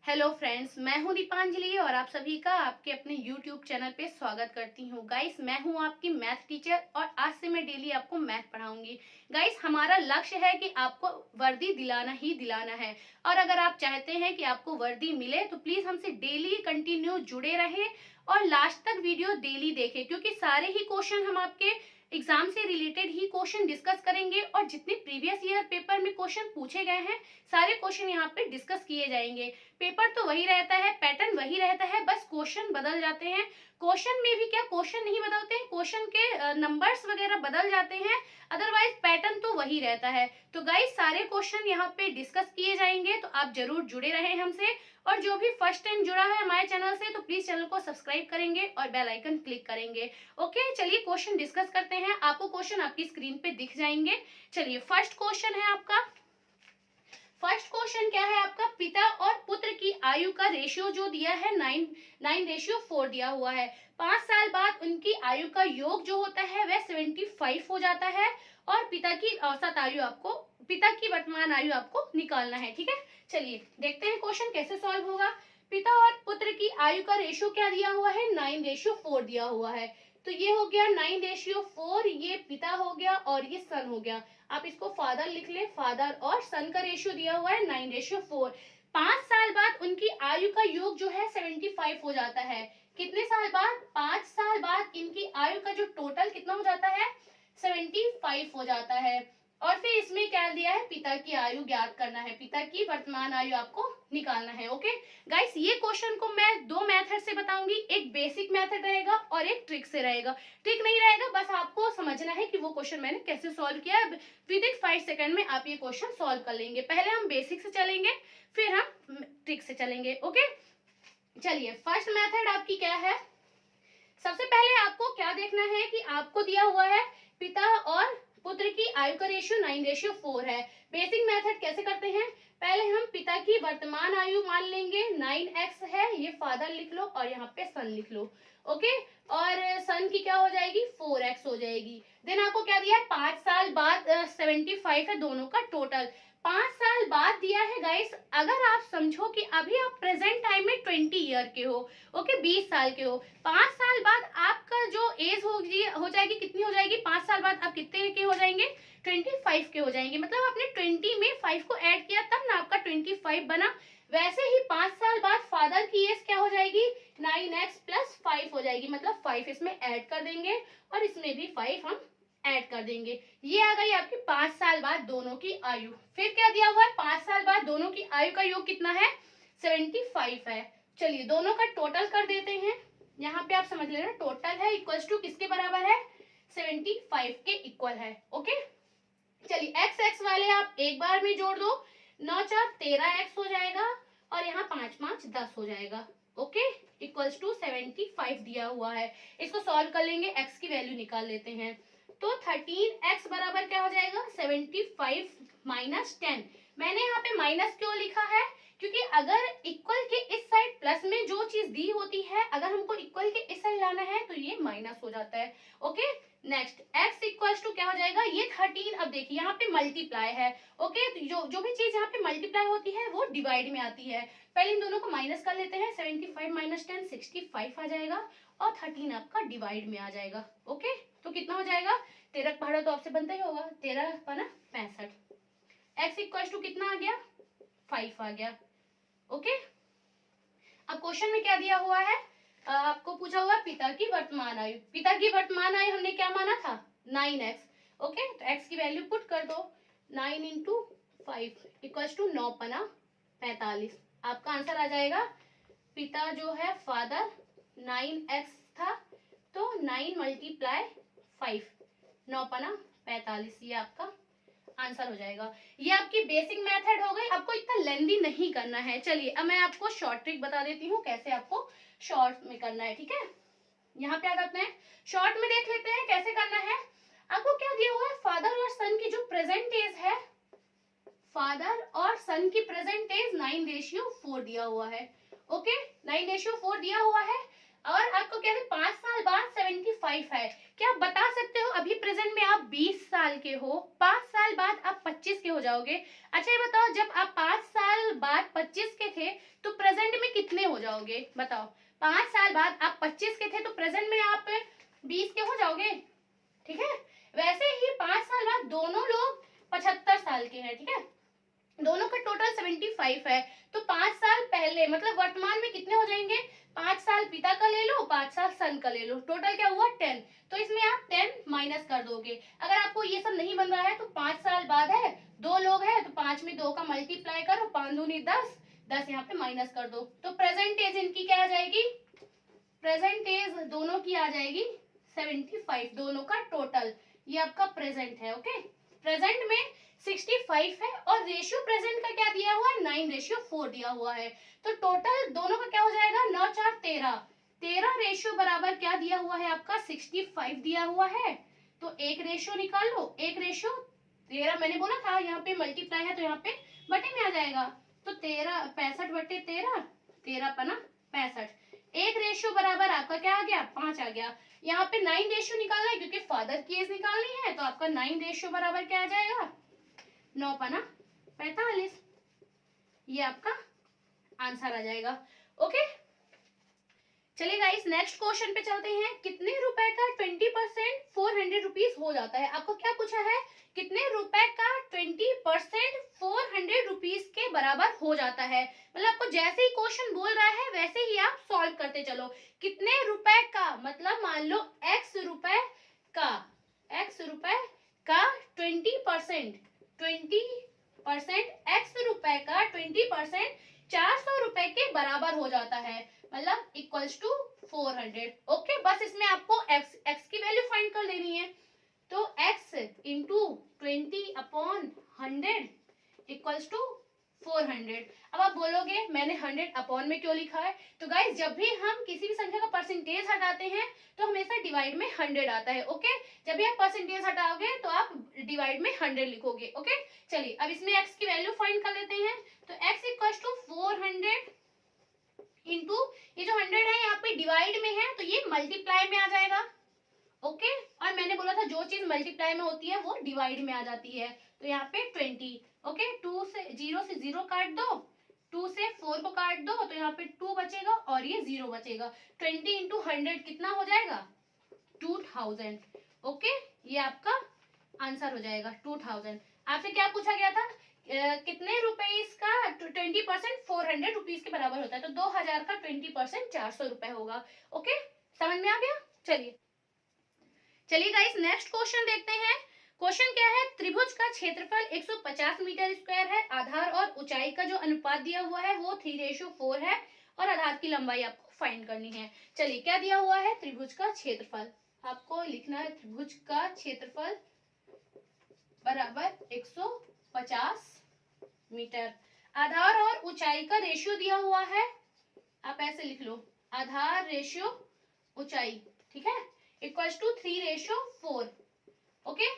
Hello friends, मैं हूं दीपांजलि और आप सभी का आपके अपने YouTube चैनल पे स्वागत करती हूं। गाइस, मैं हूं आपकी मैथ टीचर और आज से मैं डेली आपको मैथ पढ़ाऊंगी। गाइस, हमारा लक्ष्य है कि आपको वर्दी दिलाना ही दिलाना है और अगर आप चाहते हैं कि आपको वर्दी मिले तो प्लीज हमसे डेली कंटिन्यू जुड़े रहें और लास्ट तक वीडियो डेली देखें, क्योंकि सारे ही क्वेश्चन हम आपके एग्जाम से रिलेटेड ही क्वेश्चन डिस्कस करेंगे और जितने प्रीवियस ईयर पेपर में क्वेश्चन पूछे गए हैं सारे क्वेश्चन यहाँ पे डिस्कस किए जाएंगे। पेपर तो वही रहता है, पैटर्न वही रहता है, बस क्वेश्चन बदल जाते हैं। क्वेश्चन में भी क्या, क्वेश्चन नहीं बदलते हैं, क्वेश्चन के नंबर्स वगैरह बदल जाते हैं, अदरवाइज पैटर्न तो वही रहता है। तो गाइस, सारे क्वेश्चन यहाँ पे डिस्कस किए जाएंगे, तो आप जरूर जुड़े रहें हमसे। और जो भी फर्स्ट टाइम जुड़ा है हमारे चैनल से तो प्लीज चैनल को सब्सक्राइब करेंगे और बेल आइकन क्लिक करेंगे। ओके, चलिए क्वेश्चन डिस्कस करते हैं। आपको क्वेश्चन आपकी स्क्रीन पे दिख जाएंगे। चलिए, फर्स्ट क्वेश्चन है आपका। फर्स्ट क्वेश्चन क्या है आपका, पिता और पुत्र की आयु का रेशियो जो दिया है 9:4 दिया हुआ है। 5 साल बाद उनकी आयु का योग जो होता है वह 75 हो जाता है और पिता की औसत आयु आपको, पिता की वर्तमान आयु आपको निकालना है। ठीक है, चलिए देखते हैं क्वेश्चन कैसे सॉल्व होगा। पिता और पुत्र की आयु का रेशियो क्या दिया हुआ है, 9:4 दिया हुआ है। तो ये हो गया 9:4, ये पिता हो गया और ये सन हो गया। आप इसको फादर लिख ले, फादर और सन का रेशियो दिया हुआ है 9:4। 5 साल बाद उनकी आयु का योग जो है 75 हो जाता है। कितने साल बाद, 5 साल बाद इनकी आयु का जो टोटल कितना हो जाता है, 75 हो जाता है। और फिर इसमें क्या दिया है, पिता की आयु ज्ञात करना है, पिता की वर्तमान आयु आपको निकालना है। ओके गाइस, ये क्वेश्चन को मैं दो मेथड से बताऊंगी, एक बेसिक मेथड रहेगा और एक ट्रिक से रहेगा। ट्रिक नहीं रहेगा, बस आपको समझना है कि वो क्वेश्चन मैंने कैसे सॉल्व किया है। विद इन 5 सेकंड में आप ये क्वेश्चन सॉल्व कर लेंगे। पहले हम बेसिक से चलेंगे, फिर हम ट्रिक से चलेंगे। ओके, चलिए फर्स्ट मेथड आपकी क्या है। सबसे पहले आपको क्या देखना है कि आपको दिया हुआ है पिता और पुत्र की आयु का रेशियो 9:4 है। बेसिक मेथड कैसे करते हैं, पहले हम पिता की वर्तमान आयु मान लेंगे, 9x है, ये फादर लिख लो और यहाँ पे सन लिख लो। ओके, और सन की क्या हो जाएगी, 4x हो जाएगी। देन आपको क्या दिया है, 5 साल बाद 75 है, दोनों का टोटल 5 साल बाद दिया है। गाइस, अगर आप समझो कि अभी आप प्रेजेंट टाइम में 20 ईयर के हो, ओके 20 साल के हो, 5 साल बाद आपका जो एज हो जाएगी, कितनी हो जाएगी, 5 साल बाद आप कितने के हो जाएंगे, 25 के हो जाएंगे। मतलब आपने 20 में 5 को ऐड किया तब ना आपका 25 बना। वैसे ही 5 साल बाद फादर की एज क्या हो जाएगी, 9x + 5 हो जाएगी, मतलब 5 इसमें ऐड कर देंगे और इसमें भी 5 हम ऐड कर देंगे। ये आ गई आपकी 5 साल बाद दोनों की आयु। फिर क्या दिया हुआ है, 5 साल बाद दोनों की आयु का योग कितना है, 75 है। चलिए दोनों का टोटल कर देते हैं। यहाँ पे आप समझ लेना, टोटल है इक्वल्स टू किसके बराबर है, 75 के इक्वल है। ओके, चलिए एक्स एक्स वाले आप एक बार में जोड़ दो, 9 4 13x हो जाएगा और यहाँ 5 5 10 हो जाएगा। ओके, इक्वल्स टू 75 दिया हुआ है। इसको सॉल्व कर लेंगे, एक्स की वैल्यू निकाल लेते हैं। तो 13x बराबर क्या हो जाएगा, 75 माइनस 10। मैंने यहाँ पे माइनस क्यों लिखा है, क्योंकि अगर इक्वल के इस साइड प्लस में जो चीज दी होती है, अगर हमको इक्वल के इस साइड लाना है तो ये माइनस हो जाता है। Okay, next x equals to क्या हो जाएगा, ये 13। अब देखिए यहाँ पे मल्टीप्लाई है। ओके, तो जो भी चीज यहाँ पे मल्टीप्लाई होती है वो डिवाइड में आती है। पहले इन दोनों को माइनस कर लेते हैं, 75 माइनस 10 65 आ जाएगा और 13 आपका डिवाइड में आ जाएगा। ओके, तो कितना हो जाएगा, 13 पहाड़ा तो आपसे बनता ही होगा, 13 पना 65। x इक्वल्स टू कितना आ गया, 5 आ गया। ओके, अब क्वेश्चन में क्या दिया हुआ है, आपको पूछा हुआ पिता की वर्तमान आयु। पिता की वर्तमान आयु हमने क्या माना था, 9x। ओके, तो x की वैल्यू पुट कर दो, 9 × 5 इक्वल्स टू 9 पना 45। आपका आंसर आ जाएगा, पिता जो है फादर 9x था, तो 9 × 5 9 पना 45, ये आपका आंसर हो जाएगा। ये आपकी बेसिक मेथड हो गई, आपको इतना लेंदी नहीं करना है। चलिए अब मैं आपको शॉर्ट ट्रिक बता देती हूँ कैसे आपको शॉर्ट में करना है। ठीक है, यहाँ पे आ जाते हैं, शॉर्ट में देख लेते हैं कैसे करना है। आपको क्या दिया हुआ है, फादर और सन की जो प्रेजेंट एज है, फादर और सन की प्रेजेंट एज 9:4 दिया हुआ है। ओके, 9:4 दिया हुआ है और आपको क्या है, 5 साल बाद 75 है। क्या आप बता सकते हो, अभी प्रेजेंट में आप 20 साल के हो, 5 साल बाद आप 25 के हो जाओगे। अच्छा ये बताओ, जब आप 5 साल बाद 25 के थे तो प्रेजेंट कितने हो जाओगे बताओ। 5 साल बाद आप 25 के थे तो प्रेजेंट में आप 20 के हो जाओगे, ठीक है। वैसे ही 5 साल बाद दोनों लोग 75 साल के हैं, ठीक है, दोनों का टोटल 75 है। तो 5 साल पहले मतलब वर्तमान में कितने हो जाएंगे, 5 साल पिता का ले लो, 5 साल सन का ले लो, टोटल क्या हुआ 10। तो इसमें आप 10 माइनस कर दोगे। अगर आपको ये सब नहीं बन रहा है तो 5 साल बाद है, 2 लोग हैं तो 5 में 2 का मल्टीप्लाई करो, 5 दूनी 10, 10 यहाँ पे माइनस कर दो। तो प्रेजेंट एज इनकी क्या आ जाएगी, प्रेजेंट एज दोनों की आ जाएगी 75, दोनों का टोटल, ये आपका प्रेजेंट है। ओके, प्रेजेंट में 65 है और रेशियो प्रेजेंट का क्या दिया हुआ है, 9:4 दिया हुआ है। तो टोटल दोनों का क्या हो जाएगा, 9 4 13, 13 रेशियो बराबर क्या दिया हुआ है आपका 65 दिया हुआ है। तो एक रेशियो निकाल लो, एक रेशियो 13, मैंने बोला था यहाँ पे मल्टीप्लाई है तो यहाँ पे बटे में आ जाएगा। तो 13 65 बटे 13, 13 पना 65, एक रेशियो बराबर आपका क्या आ गया 5 आ गया। यहाँ पे 9 रेशियो निकालना है क्योंकि फादर की एज निकालनी है, तो आपका 9 रेशियो बराबर क्या आ जाएगा 9 पना 45, ये आपका आंसर आ जाएगा। ओके, चलिए गाइस नेक्स्ट क्वेश्चन पे चलते हैं। कितने रुपए का 20% 400 रुपीज हो जाता है। आपको क्या पूछा है, कितने रुपए का 20% 400 रुपीज के बराबर हो जाता है। मतलब आपको जैसे ही क्वेश्चन बोल रहा है वैसे ही आप सॉल्व करते चलो। कितने रुपए का मतलब मान लो x रुपए का 20% x रुपए का 20% 400 रुपए के बराबर हो जाता है, मतलब इक्वल्स टू 400। ओके, बस इसमें आपको x की वैल्यू फाइंड कर लेनी है। तो x इंटू 20/100 इक्वल्स टू 400। अब आप बोलोगे मैंने 100 अपॉन में क्यों लिखा है। तो गाइस जब भी हम किसी भी संख्या का परसेंटेज हटाते हैं तो हमेशा डिवाइड में 100 आता है। ओके, जब भी आप परसेंटेज हटाओगे तो आप डिवाइड में 100 लिखोगे। ओके, चलिए अब इसमें x की वैल्यू फाइंड कर लेते हैं। तो x इक्वल्स टू 400 इंटू ये जो 100 है यहाँ पे डिवाइड में है तो ये मल्टीप्लाई में आ जाएगा। ओके, और मैंने बोला था जो चीज मल्टीप्लाई में होती है वो डिवाइड में आ जाती है। तो यहाँ पे 20। ओके, 2 से 0 काट दो, 2 से 4 को काट दो तो यहाँ पे 2 बचेगा और ये 0 बचेगा। 20 इंटू 100 कितना हो जाएगा 2000। ओके, ये आपका आंसर हो जाएगा 2000। आपसे क्या पूछा गया था, कितने रुपीस का 20% 400 रुपीज के बराबर होता है। तो 2000 का 20% 400 रुपए होगा। ओके, समझ में आ गया। चलिए गाइस नेक्स्ट क्वेश्चन देखते हैं। क्वेश्चन क्या है, त्रिभुज का क्षेत्रफल 150 मीटर स्क्वायर है, आधार और ऊंचाई का जो अनुपात दिया हुआ है वो 3:4 है और आधार की लंबाई आपको फाइंड करनी है। चलिए क्या दिया हुआ है, त्रिभुज का क्षेत्रफल आपको लिखना है, त्रिभुज का क्षेत्रफल बराबर 150 मीटर, आधार और ऊंचाई का रेशियो दिया हुआ है, आप ऐसे लिख लो आधार रेशियो ऊंचाई, ठीक है, इक्वल्स टू 3:4। ओके,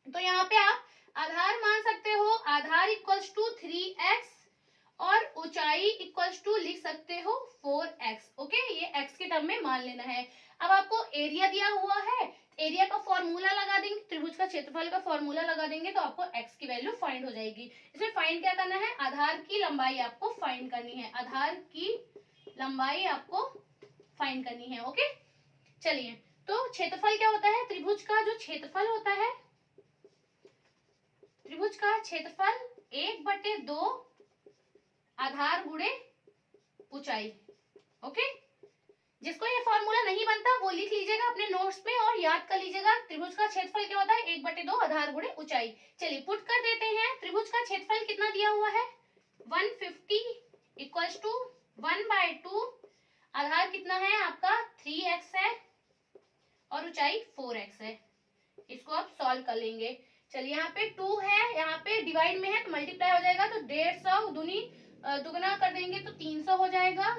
तो यहाँ पे आप आधार मान सकते हो, आधार इक्वल्स टू 3x और ऊंचाई इक्वल्स टू लिख सकते हो 4x। ओके, ये x के टर्म में मान लेना है। अब आपको एरिया दिया हुआ है, एरिया का फॉर्मूला लगा देंगे, त्रिभुज का क्षेत्रफल का फॉर्मूला लगा देंगे तो आपको x की वैल्यू फाइंड हो जाएगी। इसमें फाइंड क्या करना है, आधार की लंबाई आपको फाइंड करनी है, आधार की लंबाई आपको फाइंड करनी है। ओके, चलिए तो क्षेत्रफल क्या होता है, त्रिभुज का जो क्षेत्रफल होता है, त्रिभुज का क्षेत्रफल 1/2 आधार गुणे ऊंचाई। ओके, जिसको ये फॉर्मूला नहीं बनता वो लिख लीजिएगा अपने नोट्स में और याद कर लीजिएगा। त्रिभुज का क्षेत्रफल क्या होता है, 1/2 आधार गुणे ऊंचाई। चलिए पुट कर देते हैं, त्रिभुज का क्षेत्रफल कितना दिया हुआ है 150 इक्वल्स टू 1/2, आधार कितना है आपका 3x है और ऊंचाई 4x है। इसको आप सॉल्व कर लेंगे। चलिए यहाँ पे 2 है, यहाँ पे डिवाइड में है तो मल्टीप्लाई हो जाएगा, तो 150 दूनी दुगना कर देंगे तो 300 हो जाएगा,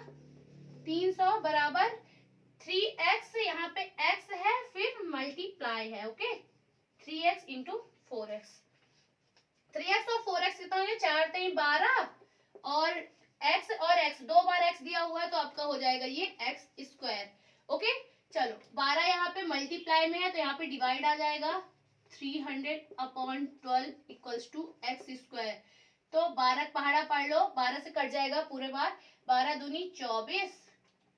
300 बराबर 3x, यहाँ पे x है फिर मल्टीप्लाई है। Okay, 3x into 4x, 3x और 4x कितना हो गया, 4 3 12 और x 2 बार x दिया हुआ है तो आपका हो जाएगा ये x²। ओके, चलो 12 यहाँ पे मल्टीप्लाई में है तो यहाँ पे डिवाइड आ जाएगा, 300/12 इक्वल्स टू x²। तो 12 पहाड़ा पढ़ लो, 12 से कट जाएगा पूरे बार, 12 दूनी 24,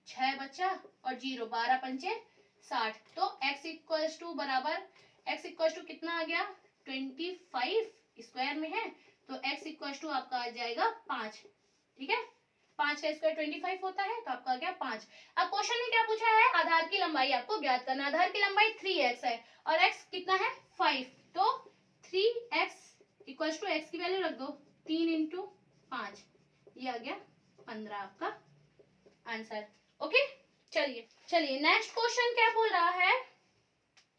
6 बचा और 0, 12 पंचे 60। तो x इक्वल्स टू बराबर, x इक्वल्स टू कितना आ गया 25, स्क्वायर में है तो x इक्वल्स टू आपका आ जाएगा 5। ठीक है, 5 का स्क्वायर 25 होता है तो आपका आ गया 5। अब क्वेश्चन में क्या पूछा है, आधार की लंबाई आपको ज्ञात करना। आधार की लंबाई 3x है और x कितना है 5, तो 3x इक्वल्स टू x की वैल्यू रख दो 3 इंटू 5, ये आ गया 15 आपका आंसर। ओके, चलिए नेक्स्ट क्वेश्चन क्या बोल रहा है,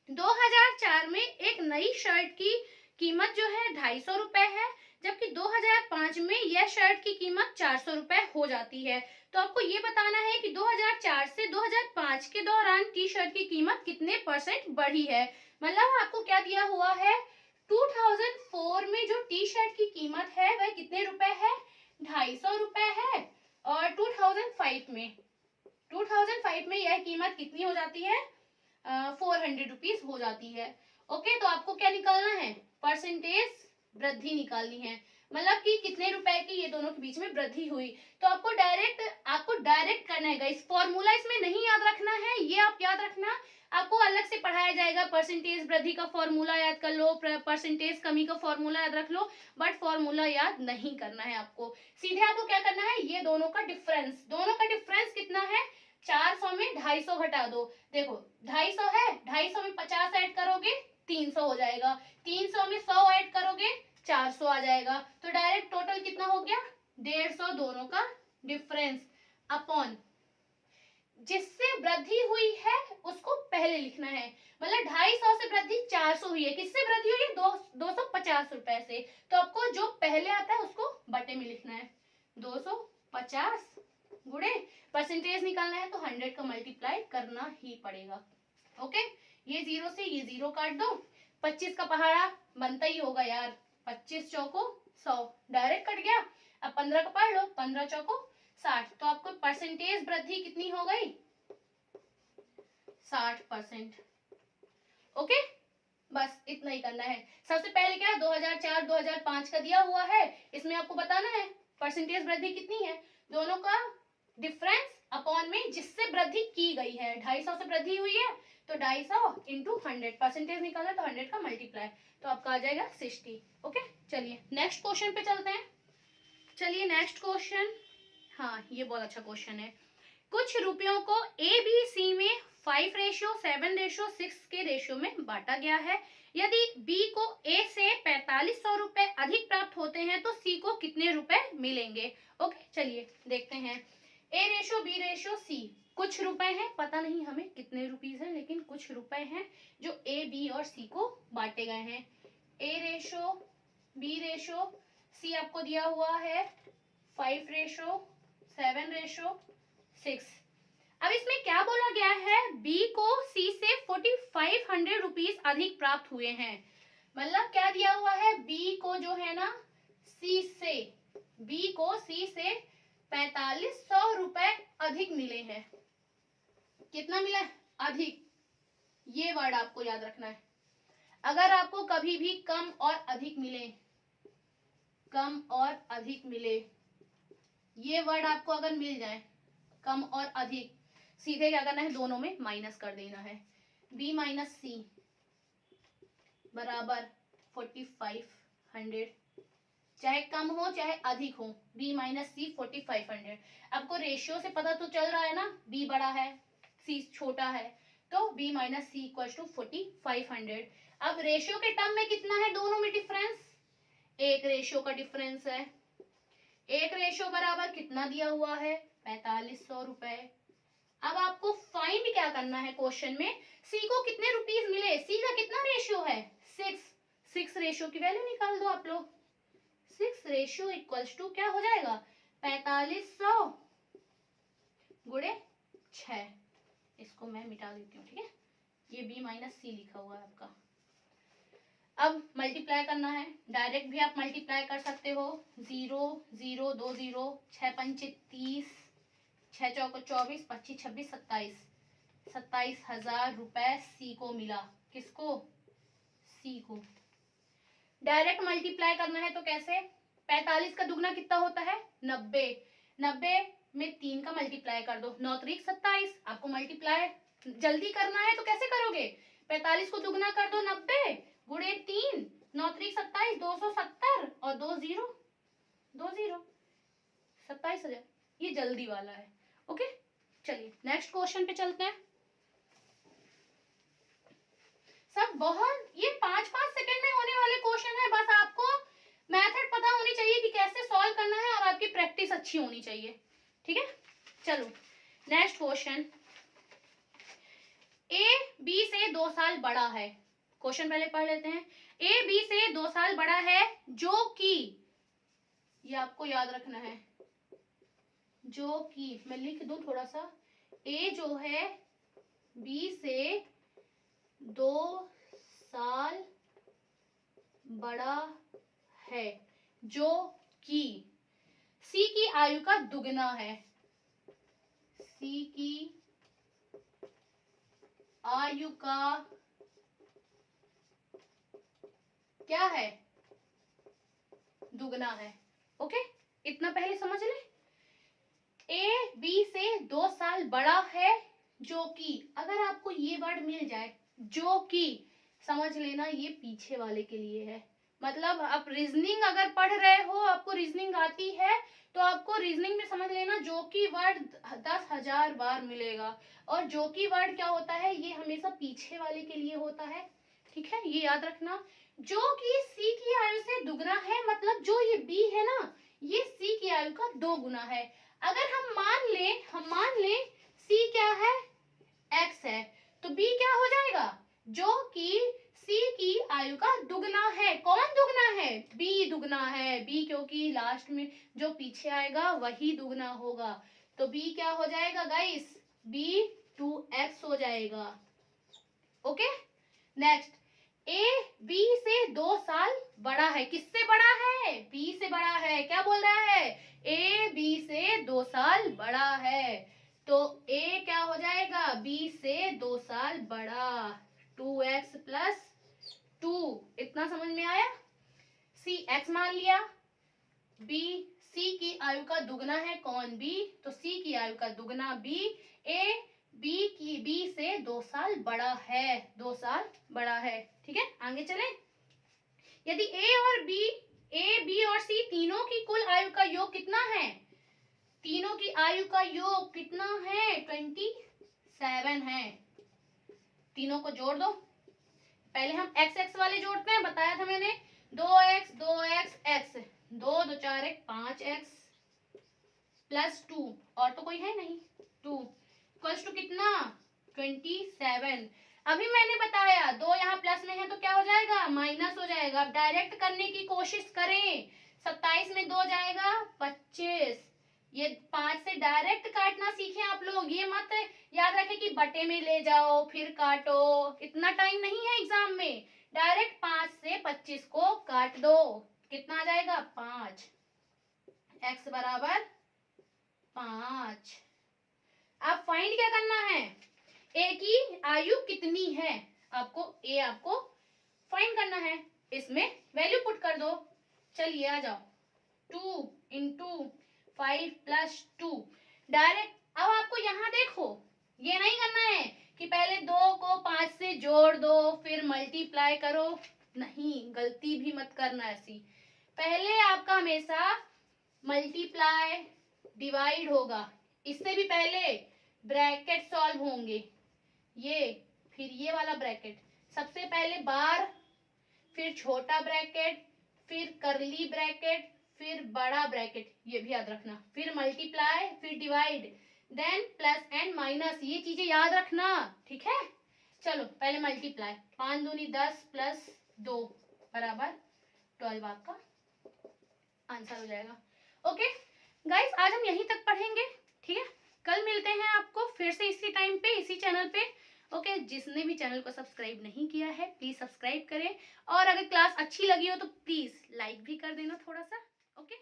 2004 में एक नई शर्ट की कीमत जो है 250 रुपए है, जबकि 2005 में यह शर्ट की कीमत 400 रुपए हो जाती है। तो आपको ये बताना है कि 2004 से 2005 के दौरान टी शर्ट की कीमत कितने % बढ़ी है। मतलब आपको क्या दिया हुआ है, 2004 में जो टी शर्ट की कीमत है वह कितने रुपए है, 250 रुपए है, और 2005 में यह कीमत कितनी हो जाती है, 400 रुपीज हो जाती है। ओके, तो आपको क्या निकालना है, परसेंटेज वृद्धि निकालनी है, मतलब कि कितने रुपए की ये दोनों के बीच में वृद्धि हुई। तो आपको डायरेक्ट करना है गाइस, फॉर्मूला इसमें नहीं याद रखना है, ये आप याद रखना, आपको अलग से पढ़ाया जाएगा। परसेंटेज वृद्धि का फॉर्मूला याद कर लो, परसेंटेज कमी का फॉर्मूला याद रख लो, बट फॉर्मूला याद नहीं करना है आपको। सीधे आपको क्या करना है, ये दोनों का डिफरेंस कितना है, 400 में 250 घटा दो। देखो 250 है, 250 में 50 ऐड करोगे 300 हो जाएगा, 300 में 100 ऐड करोगे 400 आ जाएगा। तो डायरेक्ट टोटल कितना हो गया 150, दोनों का डिफरेंस अपॉन जिससे वृद्धि हुई है उसको पहले लिखना है। मतलब 250 से वृद्धि 400 हुई है, किससे वृद्धि हुई है, 250 रुपए से। तो आपको जो पहले आता है उसको बटे में लिखना है, 250 गुणे परसेंटेज निकालना है तो 100 का मल्टीप्लाई करना ही पड़ेगा। ओके, ये 0 से ये 0 काट दो, 25 का पहाड़ा बनता ही होगा यार, 25 चौको 100 डायरेक्ट कट गया। अब 15 का पढ़ लो, 15 चौको 60, तो आपको परसेंटेज वृद्धि कितनी हो गई, 60%। ओके, बस इतना ही करना है। सबसे पहले क्या 2004 2005 का दिया हुआ है, इसमें आपको बताना है परसेंटेज वृद्धि कितनी है, दोनों का डिफरेंस अपॉन में जिससे वृद्धि की गई है। 250 से वृद्धि हुई है तो 250 इंटू 100, परसेंटेज निकालना तो 100 का मल्टीप्लाई, तो आपका आ जाएगा 60। ओके, चलिए नेक्स्ट क्वेश्चन पे चलते हैं। चलिए नेक्स्ट क्वेश्चन, हाँ ये बहुत अच्छा क्वेश्चन है। कुछ रुपयों को ABC में 5:7:6 के रेशियो में बांटा गया है। यदि B को A से 4500 रुपए अधिक प्राप्त होते हैं तो C को कितने रुपए मिलेंगे। ओके, चलिए देखते हैं। A:B:C, कुछ रुपए हैं, पता नहीं हमें कितने रुपीस हैं, लेकिन कुछ रुपए हैं जो A, B और C को बांटे गए हैं। A:B:C आपको दिया हुआ है 5:7:6। अब इसमें क्या बोला गया है, B को C से 4500 रुपीस अधिक प्राप्त हुए हैं। मतलब क्या दिया हुआ है, B को जो है ना C से 4500 रुपए अधिक मिले हैं। कितना मिला है, अधिक, ये वर्ड आपको याद रखना है। अगर आपको कभी भी कम और अधिक मिले, ये वर्ड आपको अगर मिल जाए, कम और अधिक, सीधे क्या करना है, दोनों में माइनस कर देना है। B माइनस C बराबर 4500, चाहे कम हो चाहे अधिक हो, B माइनस C 4500। आपको रेशियो से पता तो चल रहा है ना, B बड़ा है C छोटा है, तो B minus C equal to 4500। अब रेशियो के टर्म में कितना है, दोनों में डिफरेंस, एक रेशियो का डिफरेंस है। एक रेशियो बराबर कितना दिया हुआ है, 4500 रुपए। अब आपको फाइंड क्या करना है, क्वेश्चन में C को कितने रुपीस मिले, C का कितना रेशियो है, 6 रेशियो की वैल्यू निकाल दो आप लोग। 6 रेशियो इक्वल्स टू क्या हो जाएगा, 4500 गुणे 6। इसको मैं मिटा देती हूँ, ठीक है, ये B माइनस C लिखा हुआ है आपका। अब मल्टीप्लाई करना है, डायरेक्ट भी आप मल्टीप्लाई कर सकते हो, 0 0 2 0, 6 पंचे 30, 6 चौको 24, 25 26 27,000 रुपए C को मिला। किसको, C को। डायरेक्ट मल्टीप्लाई करना है तो कैसे, 45 का दुगना कितना होता है 90। 90 में 3 का मल्टीप्लाई कर दो, 9 3 27। आपको मल्टीप्लाई जल्दी करना है तो कैसे करोगे, 45 को दुगना कर दो 90 गुणे 3, 9 3 27, 270 और 2 0 2 0 27,000। ये जल्दी वाला है। ओके, चलिए नेक्स्ट क्वेश्चन पे चलते हैं। सब बहुत ये 5-5 सेकंड में होने वाले क्वेश्चन है, बस आपको मेथड पता होनी चाहिए कि कैसे सॉल्व करना है और आपकी प्रैक्टिस अच्छी होनी चाहिए। ठीक है, चलो नेक्स्ट क्वेश्चन। ए बी से 2 साल बड़ा है। क्वेश्चन पहले पढ़ लेते हैं। ए बी से 2 साल बड़ा है जो कि, ये आपको याद रखना है, जो कि मैं लिख दूं थोड़ा सा, ए जो है बी से 2 साल बड़ा है जो कि सी की आयु का दुगना है। सी की आयु का क्या है, दुगना है। ओके, इतना पहले समझ ले। ए बी से 2 साल बड़ा है जो कि, अगर आपको ये वर्ड मिल जाए जो कि, समझ लेना ये पीछे वाले के लिए है। मतलब आप रीजनिंग अगर पढ़ रहे हो, आपको रीजनिंग आती है तो आपको रीजनिंग में समझ लेना जो कि वर्ड 10,000 बार मिलेगा। और जो कि वर्ड क्या होता है, ये हमेशा पीछे वाले के लिए होता है। ठीक है, ये याद रखना। जो कि सी की आयु से दुगना है, मतलब जो ये बी है ना, ये सी की आयु का 2 गुना है। अगर हम मान ले सी क्या है, एक्स है, तो बी क्या हो जाएगा, जो कि सी की आयु का दुगना है। कौन दुगना है, बी दुगना है। बी क्योंकि लास्ट में जो पीछे आएगा वही दुगना होगा, तो बी क्या हो जाएगा गाइस, बी 2x हो जाएगा। Okay, next. ए बी से 2 साल बड़ा है। किससे बड़ा है, बी से बड़ा है। क्या बोल रहा है, ए बी से 2 साल बड़ा है, तो ए क्या हो जाएगा, बी से 2 साल बड़ा, 2x प्लस 2। इतना समझ में आया। सी एक्स मान लिया, बी सी की आयु का दुगना है, कौन, बी, तो सी की आयु का दुगना बी। ए बी से 2 साल बड़ा है, 2 साल बड़ा है। ठीक है, आगे चले। यदि ए बी और सी तीनों की कुल आयु का योग कितना है, तीनों की आयु का योग कितना है, 27 है। तीनों को जोड़ दो। पहले हम एक्स एक्स वाले जोड़ते हैं, बताया था मैंने, 2x 2x x, 2 2 4 1 5x plus 2, और तो कोई है नहीं, 2 इक्वल्स टू कितना, 27। अभी मैंने बताया 2 यहाँ प्लस में है तो क्या हो जाएगा, माइनस हो जाएगा। अब डायरेक्ट करने की कोशिश करें, 27 में 2 जाएगा 25। ये 5 से डायरेक्ट काटना सीखें आप लोग, ये मत याद रखें कि बटे में ले जाओ फिर काटो, इतना टाइम नहीं है एग्जाम में। डायरेक्ट 5 से 25 को काट दो, कितना आ जाएगा 5, x बराबर 5। अब फाइंड क्या करना है, ए की आयु कितनी है, आपको फाइंड करना है। इसमें वैल्यू पुट कर दो। चलिए आ जाओ, 2 × 5 + 2 डायरेक्ट। अब आपको यहाँ देखो, ये नहीं करना है कि पहले 2 को 5 से जोड़ दो फिर मल्टीप्लाई करो, नहीं, गलती भी मत करना ऐसी। पहले आपका हमेशा मल्टीप्लाई डिवाइड होगा, इससे भी पहले ब्रैकेट सॉल्व होंगे, ये फिर ये वाला ब्रैकेट, सबसे पहले बार, फिर छोटा ब्रैकेट, फिर करली ब्रैकेट, फिर बड़ा ब्रैकेट, ये भी याद रखना, फिर मल्टीप्लाई, फिर divide, then plus and minus, ये चीजें याद रखना। ठीक है, चलो पहले मल्टीप्लाई, 5 दूनी 10 प्लस 2 बराबर 12, आपका आंसर हो जाएगा। ओके गाइस, आज हम यहीं तक पढ़ेंगे। ठीक है, कल मिलते हैं आपको फिर से इसी टाइम पे, इसी चैनल पे। ओके, जिसने भी चैनल को सब्सक्राइब नहीं किया है प्लीज सब्सक्राइब करें, और अगर क्लास अच्छी लगी हो तो प्लीज लाइक भी कर देना थोड़ा सा। ओके।